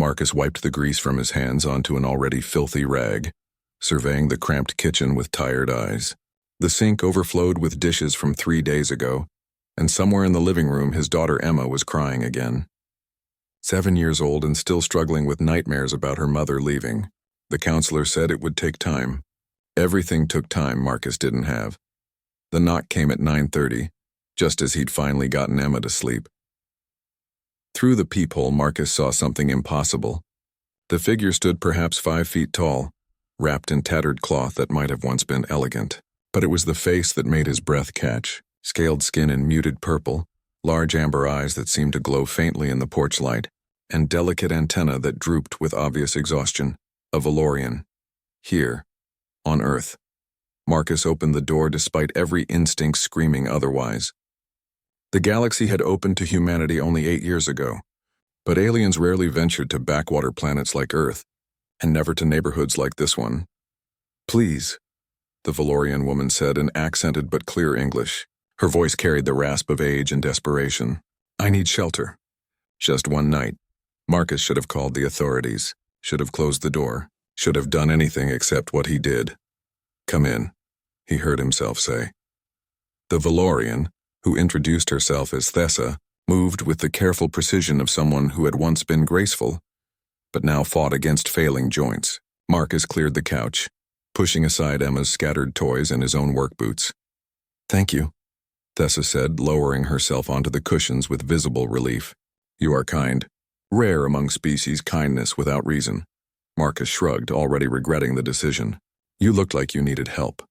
Marcus wiped the grease from his hands onto an already filthy rag, surveying the cramped kitchen with tired eyes. The sink overflowed with dishes from 3 days ago, and somewhere in the living room his daughter Emma was crying again. 7 years old and still struggling with nightmares about her mother leaving. The counselor said it would take time. Everything took time Marcus didn't have. The knock came at 9:30, just as he'd finally gotten Emma to sleep. Through the peephole, Marcus saw something impossible. The figure stood perhaps 5 feet tall, wrapped in tattered cloth that might have once been elegant. But it was the face that made his breath catch. Scaled skin in muted purple, large amber eyes that seemed to glow faintly in the porch light, and delicate antennae that drooped with obvious exhaustion. A Valorian. Here, on Earth. Marcus opened the door despite every instinct screaming otherwise. The galaxy had opened to humanity only 8 years ago, but aliens rarely ventured to backwater planets like Earth, and never to neighborhoods like this one. "Please," the Valorian woman said in accented but clear English. Her voice carried the rasp of age and desperation. "I need shelter." Just one night. Marcus should have called the authorities, should have closed the door, should have done anything except what he did. "Come in," he heard himself say. The Valorian, who introduced herself as Thessa, moved with the careful precision of someone who had once been graceful, but now fought against failing joints. Marcus cleared the couch, pushing aside Emma's scattered toys and his own work boots. "Thank you," Thessa said, lowering herself onto the cushions with visible relief. "You are kind. Rare among species kindness without reason." Marcus shrugged, already regretting the decision. "You looked like you needed help.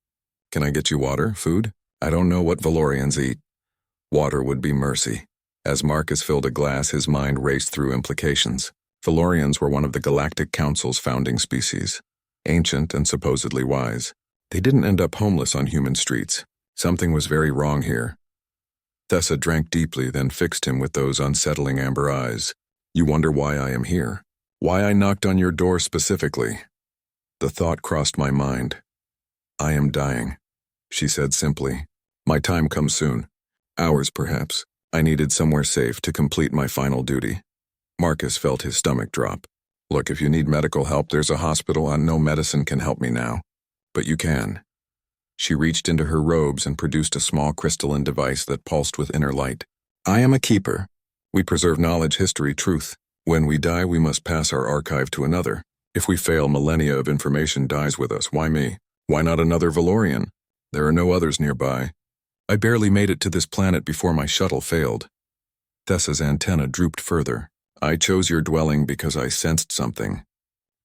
Can I get you water, food? I don't know what Valorians eat." Water would be mercy. As Marcus filled a glass, his mind raced through implications. Valorians were one of the Galactic Council's founding species. Ancient and supposedly wise. They didn't end up homeless on human streets. Something was very wrong here. Thessa drank deeply, then fixed him with those unsettling amber eyes. "You wonder why I am here? Why I knocked on your door specifically?" The thought crossed my mind. "I am dying," she said simply. "My time comes soon. Hours, perhaps. I needed somewhere safe to complete my final duty." Marcus felt his stomach drop. "Look, if you need medical help, there's a hospital, and no medicine can help me now. But you can." She reached into her robes and produced a small crystalline device that pulsed with inner light. "I am a keeper. We preserve knowledge, history, truth. When we die, we must pass our archive to another. If we fail, millennia of information dies with us. Why me? Why not another Valorian? There are no others nearby. I barely made it to this planet before my shuttle failed." Thessa's antenna drooped further. "I chose your dwelling because I sensed something.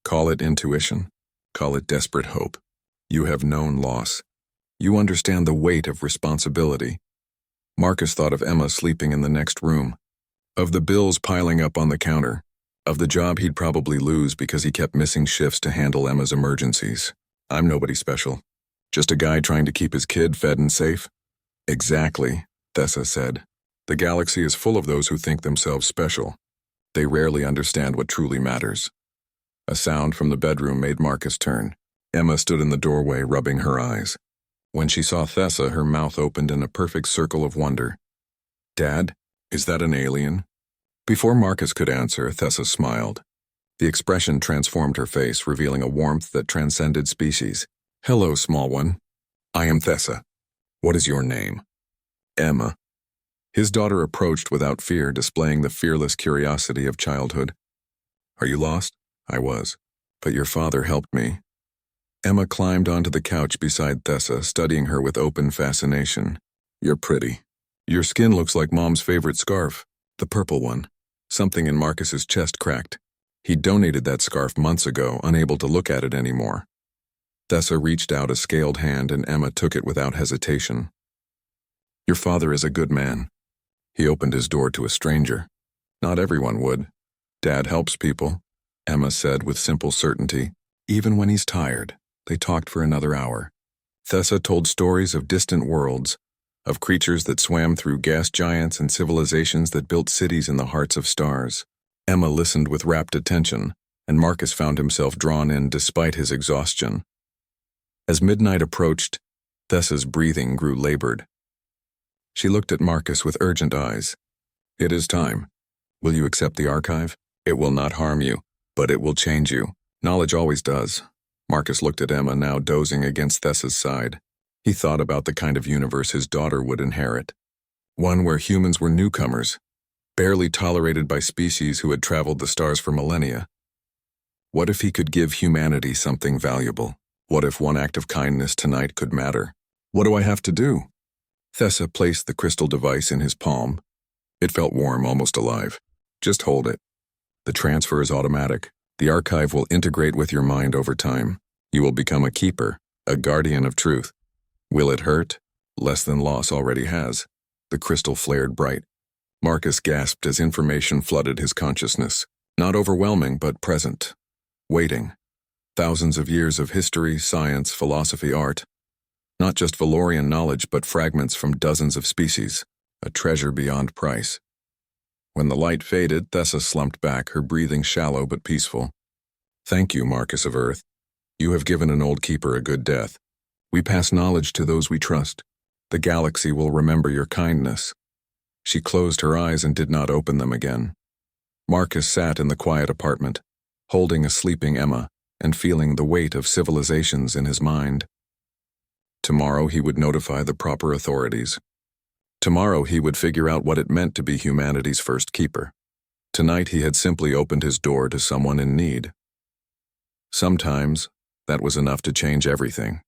Call it intuition. Call it desperate hope. You have known loss. You understand the weight of responsibility." Marcus thought of Emma sleeping in the next room, of the bills piling up on the counter, of the job he'd probably lose because he kept missing shifts to handle Emma's emergencies. "I'm nobody special. Just a guy trying to keep his kid fed and safe." "Exactly," Thessa said. "The galaxy is full of those who think themselves special. They rarely understand what truly matters." A sound from the bedroom made Marcus turn. Emma stood in the doorway, rubbing her eyes. When she saw Thessa, her mouth opened in a perfect circle of wonder. "Dad, is that an alien?" Before Marcus could answer, Thessa smiled. The expression transformed her face, revealing a warmth that transcended species. "Hello, small one. I am Thessa. What is your name?" "Emma." His daughter approached without fear, displaying the fearless curiosity of childhood. "Are you lost?" "I was. But your father helped me." Emma climbed onto the couch beside Thessa, studying her with open fascination. "You're pretty. Your skin looks like Mom's favorite scarf, the purple one." Something in Marcus's chest cracked. He donated that scarf months ago, unable to look at it anymore. Thessa reached out a scaled hand and Emma took it without hesitation. "Your father is a good man." He opened his door to a stranger. "Not everyone would. Dad helps people," Emma said with simple certainty. "Even when he's tired." They talked for another hour. Thessa told stories of distant worlds, of creatures that swam through gas giants and civilizations that built cities in the hearts of stars. Emma listened with rapt attention, and Marcus found himself drawn in despite his exhaustion. As midnight approached, Thessa's breathing grew labored. She looked at Marcus with urgent eyes. "It is time. Will you accept the archive? It will not harm you. But it will change you. Knowledge always does. Marcus looked at Emma, now dozing against Thessa's side. He thought about the kind of universe his daughter would inherit. One where humans were newcomers, barely tolerated by species who had traveled the stars for millennia. What if he could give humanity something valuable? What if one act of kindness tonight could matter? What do I have to do? Thessa placed the crystal device in his palm. It felt warm, almost alive. Just hold it. The transfer is automatic. The archive will integrate with your mind over time. You will become a keeper, a guardian of truth. Will it hurt? Less than loss already has. The crystal flared bright. Marcus gasped as information flooded his consciousness. Not overwhelming, but present. Waiting. Thousands of years of history, science, philosophy, art. Not just Valorian knowledge, but fragments from dozens of species. A treasure beyond price. When the light faded, Thessa slumped back, her breathing shallow but peaceful. Thank you, Marcus of Earth. You have given an old keeper a good death. We pass knowledge to those we trust. The galaxy will remember your kindness. She closed her eyes and did not open them again. Marcus sat in the quiet apartment, holding a sleeping Emma and feeling the weight of civilizations in his mind. Tomorrow he would notify the proper authorities. Tomorrow he would figure out what it meant to be humanity's first keeper. Tonight he had simply opened his door to someone in need. Sometimes, that was enough to change everything.